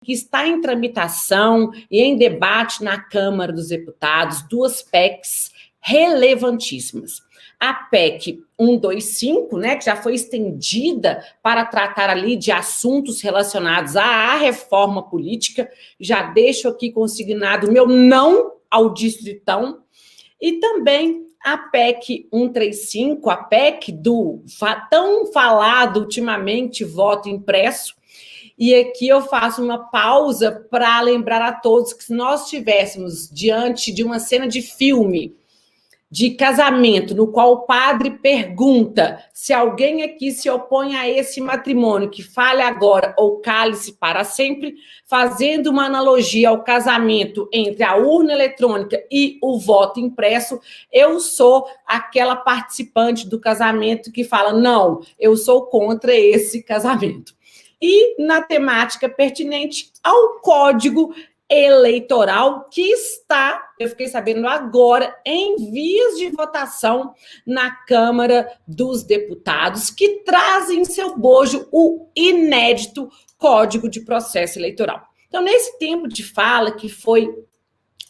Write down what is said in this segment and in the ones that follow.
que está em tramitação e em debate na Câmara dos Deputados duas PECs relevantíssimas. A PEC 125, né, que já foi estendida para tratar ali de assuntos relacionados à reforma política, já deixo aqui consignado o meu não ao distritão, e também a PEC 135, a PEC do tão falado ultimamente voto impresso. E aqui eu faço uma pausa para lembrar a todos que se nós estivéssemos diante de uma cena de filme, de casamento, no qual o padre pergunta se alguém aqui se opõe a esse matrimônio, que fale agora ou cale-se para sempre, fazendo uma analogia ao casamento entre a urna eletrônica e o voto impresso, eu sou aquela participante do casamento que fala, não, eu sou contra esse casamento. E na temática pertinente ao Código Eleitoral, que está, eu fiquei sabendo agora, em vias de votação na Câmara dos Deputados, que traz em seu bojo o inédito Código de Processo Eleitoral. Então, nesse tempo de fala que foi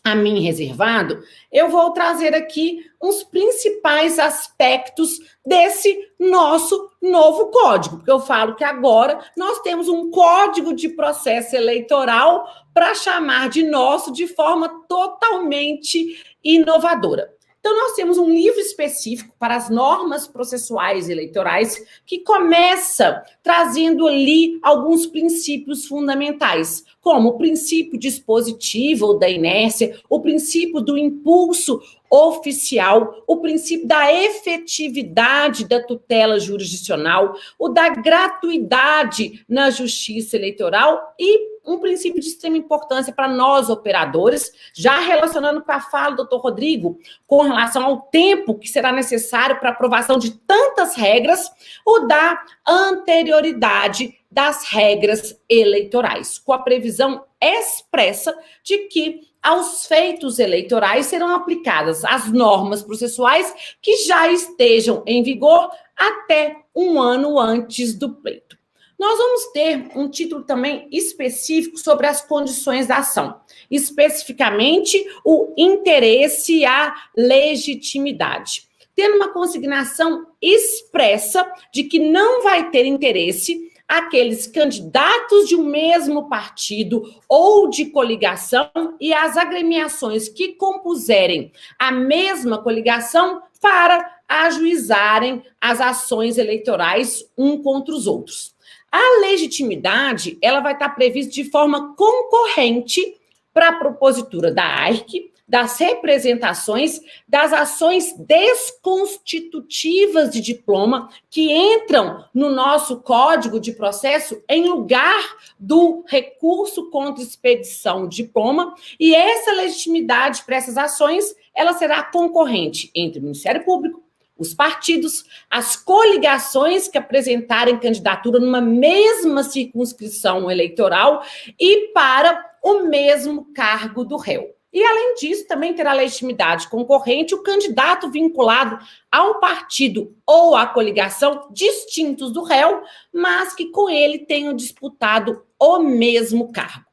a mim reservado, eu vou trazer aqui os principais aspectos desse nosso novo código, porque eu falo que agora nós temos um código de processo eleitoral para chamar de nosso de forma totalmente inovadora. Então, nós temos um livro específico para as normas processuais eleitorais que começa trazendo ali alguns princípios fundamentais, como o princípio dispositivo ou da inércia, o princípio do impulso oficial, o princípio da efetividade da tutela jurisdicional, o da gratuidade na justiça eleitoral e um princípio de extrema importância para nós, operadores, já relacionando com a fala do doutor Rodrigo, com relação ao tempo que será necessário para aprovação de tantas regras, o da anterioridade das regras eleitorais, com a previsão expressa de que aos feitos eleitorais serão aplicadas as normas processuais que já estejam em vigor até um ano antes do pleito. Nós vamos ter um título também específico sobre as condições da ação, especificamente o interesse e a legitimidade, tendo uma consignação expressa de que não vai ter interesse aqueles candidatos de um mesmo partido ou de coligação e as agremiações que compuserem a mesma coligação para ajuizarem as ações eleitorais um contra os outros. A legitimidade, ela vai estar prevista de forma concorrente para a propositura da AIRC, das representações, das ações desconstitutivas de diploma que entram no nosso Código de Processo em lugar do recurso contra expedição de diploma, e essa legitimidade para essas ações, ela será concorrente entre o Ministério Público, os partidos, as coligações que apresentarem candidatura numa mesma circunscrição eleitoral e para o mesmo cargo do réu. E, além disso, também terá legitimidade concorrente o candidato vinculado a um partido ou à coligação distintos do réu, mas que com ele tenham disputado o mesmo cargo.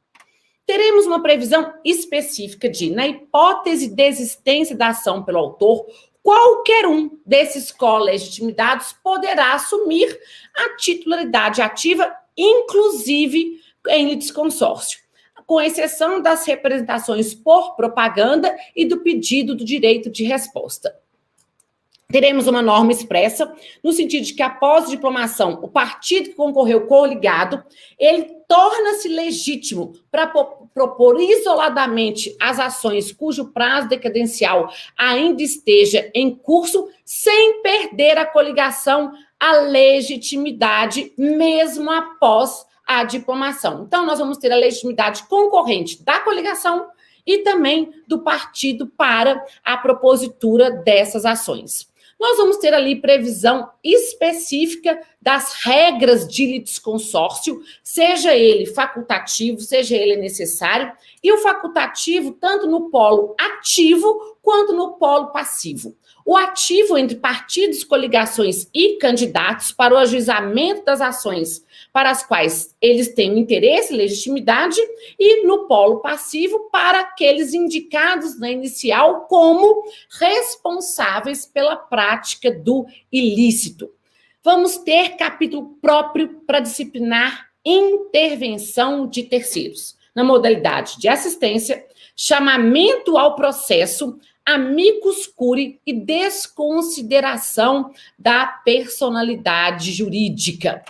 Teremos uma previsão específica de, na hipótese de existência da ação pelo autor, qualquer um desses colegitimidados poderá assumir a titularidade ativa, inclusive em litisconsórcio, com exceção das representações por propaganda e do pedido do direito de resposta. Teremos uma norma expressa, no sentido de que, após diplomação, o partido que concorreu coligado, ele torna-se legítimo para propor isoladamente as ações cujo prazo decadencial ainda esteja em curso, sem perder a coligação, a legitimidade, mesmo após a diplomação. Então, nós vamos ter a legitimidade concorrente da coligação e também do partido para a propositura dessas ações. Nós vamos ter ali previsão específica das regras de litisconsórcio, seja ele facultativo, seja ele necessário, e o facultativo tanto no polo ativo quanto no polo passivo. O ativo entre partidos, coligações e candidatos para o ajuizamento das ações para as quais eles têm interesse e legitimidade, e no polo passivo para aqueles indicados na inicial como responsáveis pela prática do ilícito. Vamos ter capítulo próprio para disciplinar intervenção de terceiros, na modalidade de assistência, chamamento ao processo, amicus curiae e desconsideração da personalidade jurídica.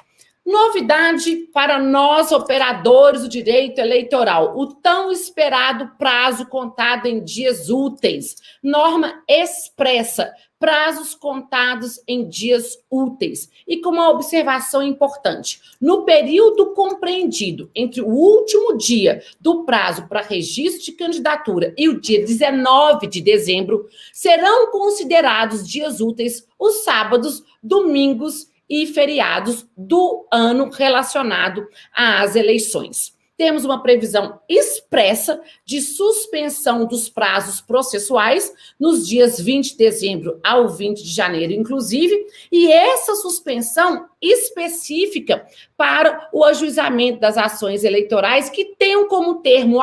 Novidade para nós, operadores do direito eleitoral, o tão esperado prazo contado em dias úteis. Norma expressa, prazos contados em dias úteis. E com uma observação importante, no período compreendido entre o último dia do prazo para registro de candidatura e o dia 19 de dezembro, serão considerados dias úteis os sábados, domingos e feriados do ano relacionado às eleições. Temos uma previsão expressa de suspensão dos prazos processuais nos dias 20 de dezembro ao 20 de janeiro, inclusive, e essa suspensão específica para o ajuizamento das ações eleitorais que tenham como termo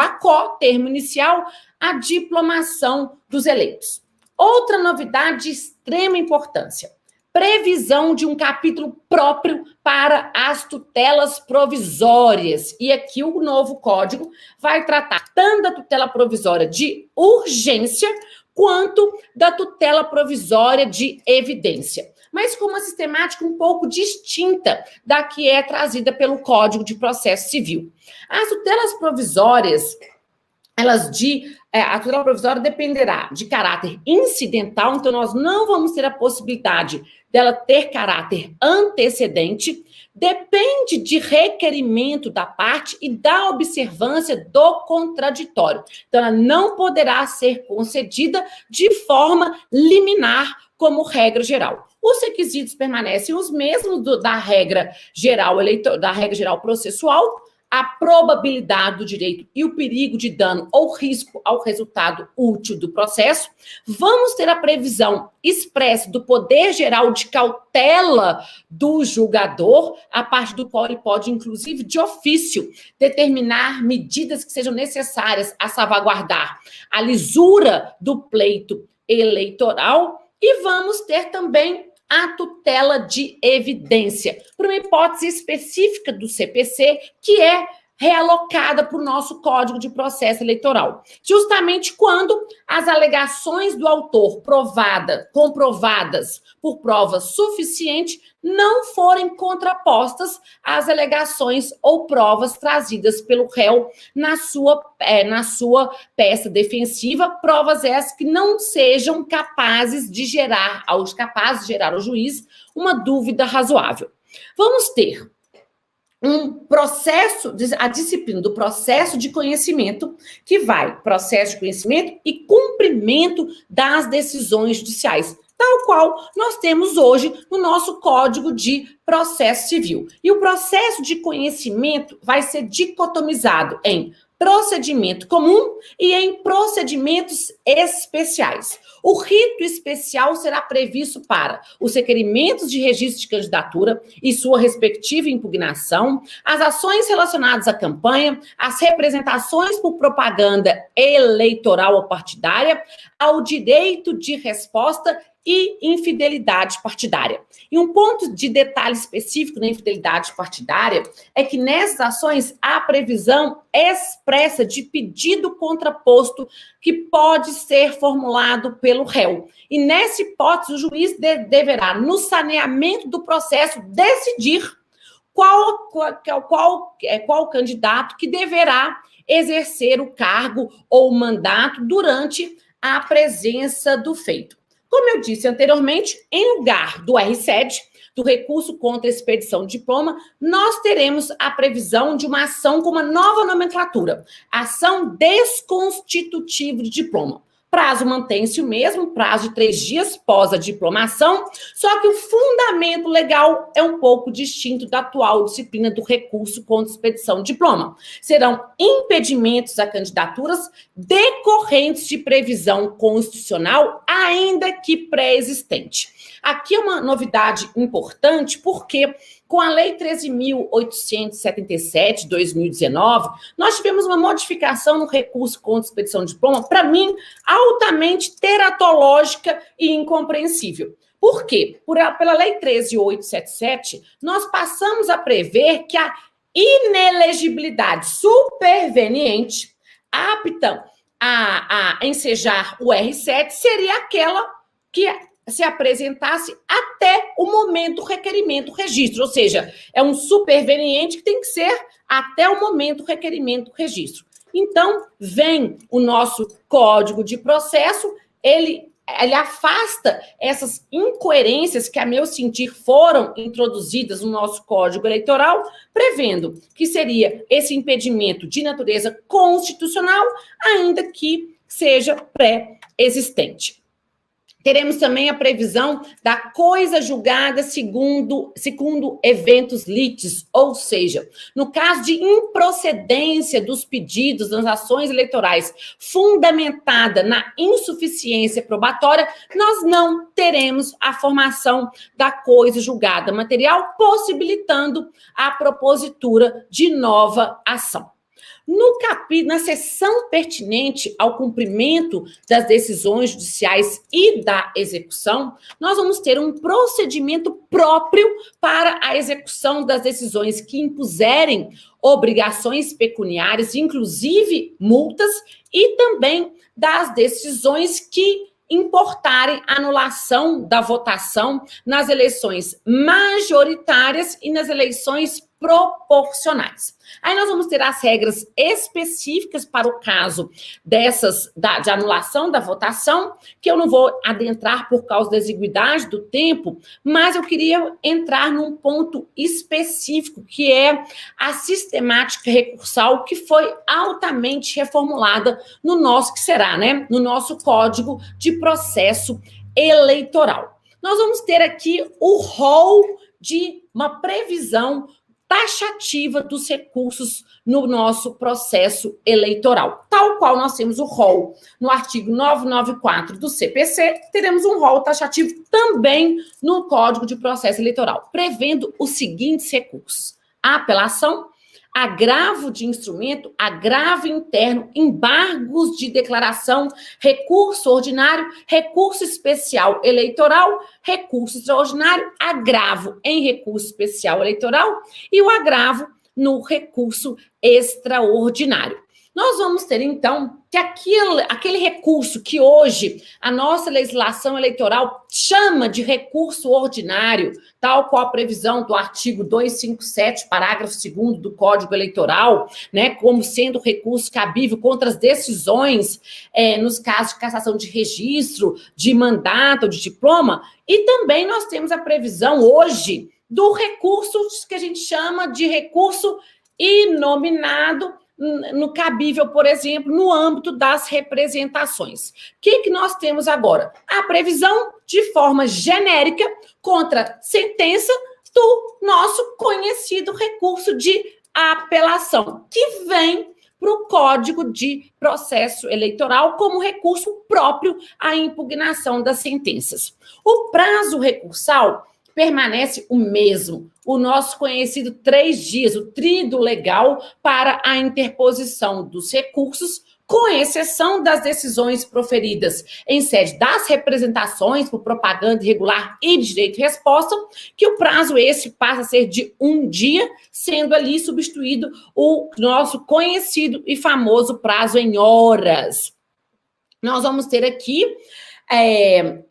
termo inicial, a diplomação dos eleitos. Outra novidade de extrema importância: previsão de um capítulo próprio para as tutelas provisórias. E aqui o novo código vai tratar tanto da tutela provisória de urgência quanto da tutela provisória de evidência, mas com uma sistemática um pouco distinta da que é trazida pelo Código de Processo Civil. As tutelas provisórias, a tutela provisória dependerá de caráter incidental, então nós não vamos ter a possibilidade dela ter caráter antecedente, depende de requerimento da parte e da observância do contraditório. Então, ela não poderá ser concedida de forma liminar, como regra geral. Os requisitos permanecem os mesmos da regra geral processual, a probabilidade do direito e o perigo de dano ou risco ao resultado útil do processo. Vamos ter a previsão expressa do poder geral de cautela do julgador, a partir do qual ele pode, inclusive, de ofício, determinar medidas que sejam necessárias a salvaguardar a lisura do pleito eleitoral. E vamos ter também a tutela de evidência, por uma hipótese específica do CPC, que é realocada para o nosso Código de Processo Eleitoral. Justamente quando as alegações do autor comprovadas por prova suficiente não forem contrapostas às alegações ou provas trazidas pelo réu na sua peça defensiva, provas essas que não sejam capazes de gerar ao juiz uma dúvida razoável. Vamos ter a disciplina do processo de conhecimento, que vai processo de conhecimento e cumprimento das decisões judiciais, tal qual nós temos hoje no nosso Código de Processo Civil. E o processo de conhecimento vai ser dicotomizado em procedimento comum e em procedimentos especiais. O rito especial será previsto para os requerimentos de registro de candidatura e sua respectiva impugnação, as ações relacionadas à campanha, as representações por propaganda eleitoral ou partidária, ao direito de resposta e infidelidade partidária. E um ponto de detalhe específico na infidelidade partidária é que nessas ações há previsão expressa de pedido contraposto que pode ser formulado pelo réu. E nessa hipótese, o juiz deverá, no saneamento do processo, decidir qual candidato que deverá exercer o cargo ou o mandato durante a presença do feito. Como eu disse anteriormente, em lugar do R7, do recurso contra a expedição de diploma, nós teremos a previsão de uma ação com uma nova nomenclatura, ação desconstitutiva de diploma. Prazo mantém-se o mesmo, prazo de 3 dias pós a diplomação, só que o fundamento legal é um pouco distinto da atual disciplina do recurso contra expedição de diploma. Serão impedimentos a candidaturas decorrentes de previsão constitucional, ainda que pré-existente. Aqui é uma novidade importante, porque com a Lei 13.877, de 2019, nós tivemos uma modificação no recurso contra expedição de diploma, para mim, altamente teratológica e incompreensível. Por quê? Pela Lei 13.877, nós passamos a prever que a inelegibilidade superveniente apta a ensejar o R7 seria aquela que se apresentasse até o momento do requerimento do registro, ou seja, é um superveniente que tem que ser até o momento do requerimento do registro. Então, vem o nosso Código de Processo, ele afasta essas incoerências que, a meu sentir, foram introduzidas no nosso Código Eleitoral, prevendo que seria esse impedimento de natureza constitucional, ainda que seja pré-existente. Teremos também a previsão da coisa julgada segundo eventos litis, ou seja, no caso de improcedência dos pedidos das ações eleitorais fundamentada na insuficiência probatória, nós não teremos a formação da coisa julgada material, possibilitando a propositura de nova ação. Na seção pertinente ao cumprimento das decisões judiciais e da execução, nós vamos ter um procedimento próprio para a execução das decisões que impuserem obrigações pecuniárias, inclusive multas, e também das decisões que importarem anulação da votação nas eleições majoritárias e nas eleições proporcionais. Aí nós vamos ter as regras específicas para o caso de anulação da votação, que eu não vou adentrar por causa da exiguidade do tempo, mas eu queria entrar num ponto específico, que é a sistemática recursal, que foi altamente reformulada no nosso, no nosso Código de Processo Eleitoral. Nós vamos ter aqui o rol de uma previsão taxativa dos recursos no nosso processo eleitoral. Tal qual nós temos o rol no artigo 994 do CPC, teremos um rol taxativo também no Código de Processo Eleitoral, prevendo os seguintes recursos: a apelação, agravo de instrumento, agravo interno, embargos de declaração, recurso ordinário, recurso especial eleitoral, recurso extraordinário, agravo em recurso especial eleitoral e o agravo no recurso extraordinário. Nós vamos ter, então, que aquele recurso que hoje a nossa legislação eleitoral chama de recurso ordinário, tal qual a previsão do artigo 257, parágrafo 2º do Código Eleitoral, né, como sendo recurso cabível contra as decisões nos casos de cassação de registro, de mandato ou de diploma, e também nós temos a previsão hoje do recurso que a gente chama de recurso inominado, no cabível, por exemplo, no âmbito das representações. O que nós temos agora? A previsão, de forma genérica, contra sentença do nosso conhecido recurso de apelação, que vem para o Código de Processo Eleitoral como recurso próprio à impugnação das sentenças. O prazo recursal permanece o mesmo, o nosso conhecido 3 dias, o tríduo legal para a interposição dos recursos, com exceção das decisões proferidas em sede das representações por propaganda irregular e de direito de resposta, que o prazo esse passa a ser de 1 dia, sendo ali substituído o nosso conhecido e famoso prazo em horas. Nós vamos ter aqui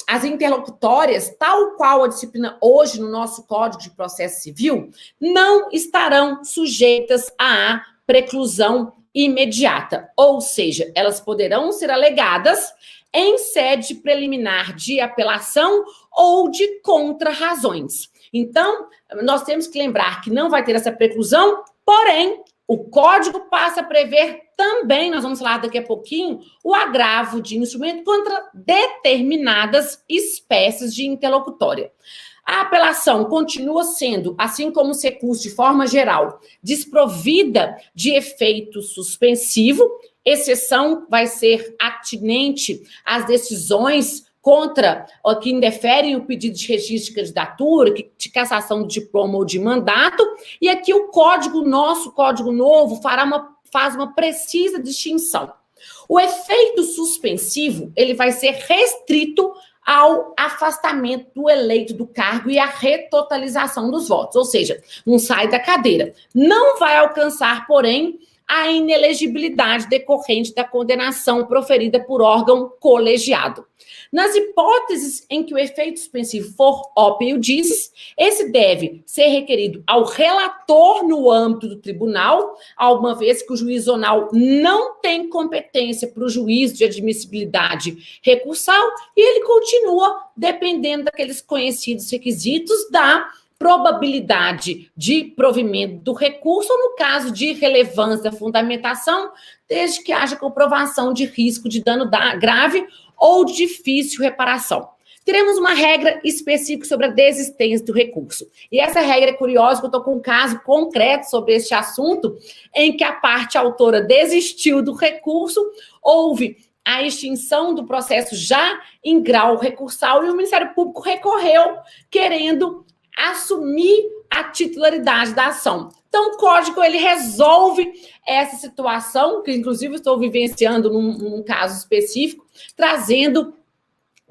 as interlocutórias, tal qual a disciplina hoje no nosso Código de Processo Civil, não estarão sujeitas à preclusão imediata, ou seja, elas poderão ser alegadas em sede preliminar de apelação ou de contrarrazões. Então, nós temos que lembrar que não vai ter essa preclusão, porém, O Código passa a prever também, nós vamos falar daqui a pouquinho, o agravo de instrumento contra determinadas espécies de interlocutória. A apelação continua sendo, assim como os recursos de forma geral, desprovida de efeito suspensivo, exceção vai ser atinente às decisões contra o que indeferem o pedido de registro de candidatura, de cassação de diploma ou de mandato, e aqui o código nosso, Código Novo, faz uma precisa distinção. O efeito suspensivo, ele vai ser restrito ao afastamento do eleito do cargo e à retotalização dos votos, ou seja, não sai da cadeira. Não vai alcançar, porém, a inelegibilidade decorrente da condenação proferida por órgão colegiado. Nas hipóteses em que o efeito suspensivo for ópio dices, esse deve ser requerido ao relator no âmbito do tribunal, uma vez que o juiz zonal não tem competência para o juízo de admissibilidade recursal, e ele continua dependendo daqueles conhecidos requisitos da probabilidade de provimento do recurso, ou no caso de relevância da fundamentação, desde que haja comprovação de risco de dano grave ou de difícil reparação. Teremos uma regra específica sobre a desistência do recurso. E essa regra é curiosa, porque eu estou com um caso concreto sobre este assunto, em que a parte autora desistiu do recurso, houve a extinção do processo já em grau recursal e o Ministério Público recorreu querendo assumir a titularidade da ação. Então, o Código, ele resolve essa situação, que inclusive estou vivenciando num caso específico, trazendo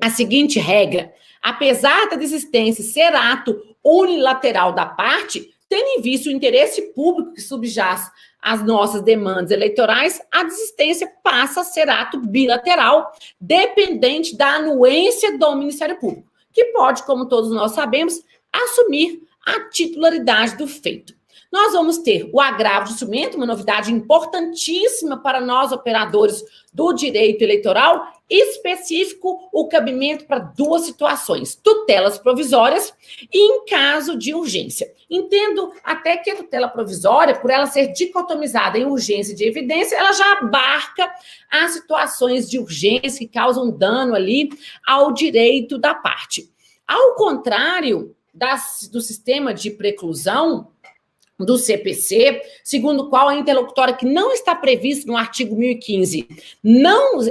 a seguinte regra: apesar da desistência ser ato unilateral da parte, tendo em vista o interesse público que subjaz às nossas demandas eleitorais, a desistência passa a ser ato bilateral, dependente da anuência do Ministério Público, que pode, como todos nós sabemos, assumir a titularidade do feito. Nós vamos ter o agravo de instrumento, uma novidade importantíssima para nós, operadores do direito eleitoral, específico o cabimento para duas situações: tutelas provisórias e em caso de urgência. Entendo até que a tutela provisória, por ela ser dicotomizada em urgência e de evidência, ela já abarca as situações de urgência que causam dano ali ao direito da parte. Ao contrário do sistema de preclusão do CPC, segundo o qual a interlocutória que não está prevista no artigo 1015,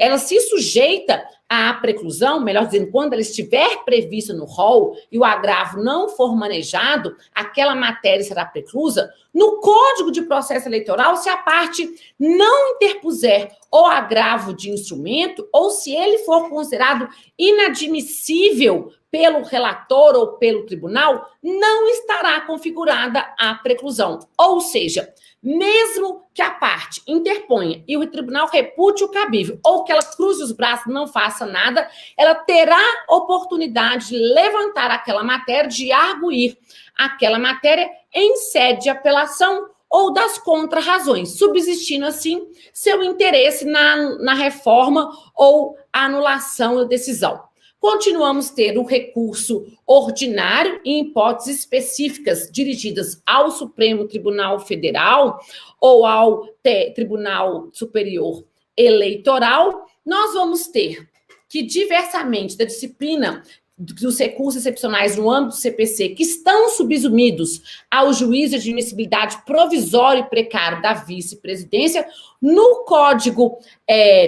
ela se sujeita à preclusão, melhor dizendo, quando ela estiver prevista no rol e o agravo não for manejado, aquela matéria será preclusa. No Código de Processo Eleitoral, se a parte não interpuser o agravo de instrumento, ou se ele for considerado inadmissível pelo relator ou pelo tribunal, não estará configurada a preclusão. Ou seja, mesmo que a parte interponha e o tribunal repute o cabível, ou que ela cruze os braços e não faça nada, ela terá oportunidade de levantar aquela matéria, de arguir aquela matéria em sede de apelação ou das contra-razões, subsistindo assim seu interesse na reforma ou anulação da decisão. Continuamos a ter o recurso ordinário em hipóteses específicas dirigidas ao Supremo Tribunal Federal ou ao Tribunal Superior Eleitoral. Nós vamos ter que, diversamente da disciplina dos recursos excepcionais no âmbito do CPC, que estão subsumidos ao juízo de admissibilidade provisório e precário da vice-presidência, no Código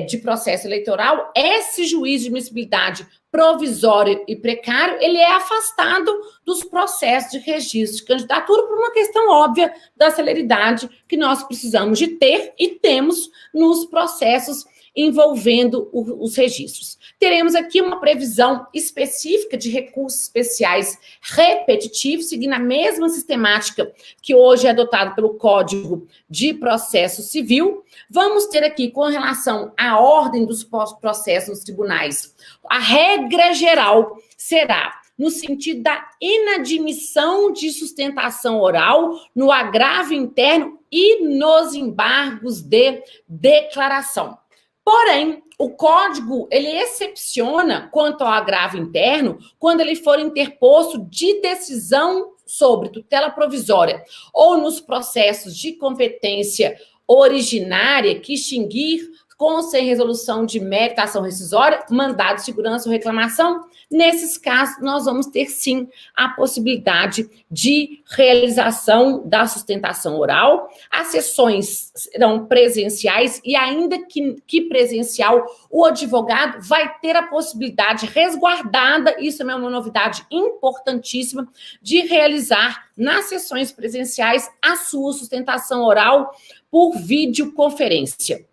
de Processo Eleitoral, esse juízo de admissibilidade provisório e precário, ele é afastado dos processos de registro de candidatura por uma questão óbvia da celeridade que nós precisamos de ter e temos nos processos envolvendo os registros. Teremos aqui uma previsão específica de recursos especiais repetitivos, seguindo a mesma sistemática que hoje é adotada pelo Código de Processo Civil. Vamos ter aqui, com relação à ordem dos processos nos tribunais, a regra geral será no sentido da inadmissão de sustentação oral, no agravo interno e nos embargos de declaração. Porém, o Código, ele excepciona quanto ao agravo interno quando ele for interposto de decisão sobre tutela provisória ou nos processos de competência originária que extinguir com ou sem resolução de mérito, ação rescisória, mandado de segurança ou reclamação, nesses casos, nós vamos ter, sim, a possibilidade de realização da sustentação oral. As sessões serão presenciais e, ainda que presencial, o advogado vai ter a possibilidade resguardada, isso é uma novidade importantíssima, de realizar nas sessões presenciais a sua sustentação oral por videoconferência.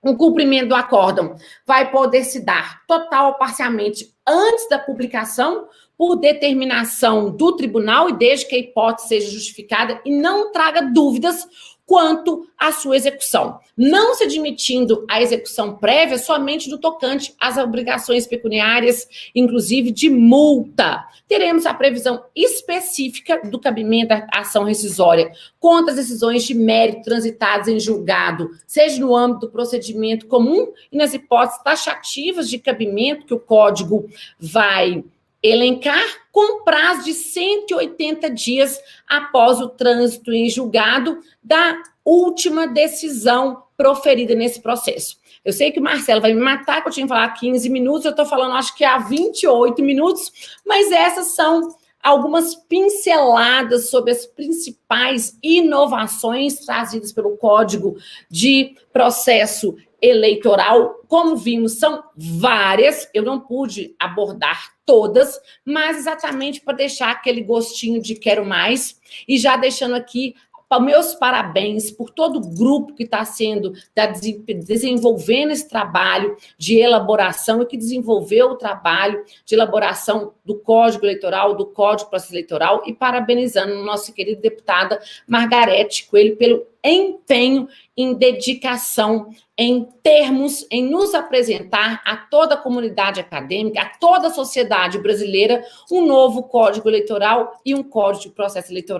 O cumprimento do acórdão vai poder se dar total ou parcialmente antes da publicação, por determinação do tribunal, e desde que a hipótese seja justificada e não traga dúvidas quanto à sua execução, não se admitindo a execução prévia somente no tocante às obrigações pecuniárias, inclusive de multa. Teremos a previsão específica do cabimento da ação rescisória contra as decisões de mérito transitadas em julgado, seja no âmbito do procedimento comum e nas hipóteses taxativas de cabimento que o Código vai elencar, com prazo de 180 dias após o trânsito em julgado da última decisão proferida nesse processo. Eu sei que o Marcelo vai me matar, que eu tinha que falar 15 minutos, eu estou falando acho que há 28 minutos, mas essas são algumas pinceladas sobre as principais inovações trazidas pelo Código de Processo Eleitoral. Como vimos, são várias, eu não pude abordar todas, mas exatamente para deixar aquele gostinho de quero mais, e já deixando aqui meus parabéns por todo o grupo que está desenvolvendo esse trabalho de elaboração e que desenvolveu o trabalho de elaboração do Código Eleitoral, do Código de Processo Eleitoral, e parabenizando a nossa querida deputada Margarete Coelho pelo empenho em dedicação, em termos, em nos apresentar a toda a comunidade acadêmica, a toda a sociedade brasileira, um novo Código Eleitoral e um Código de Processo Eleitoral.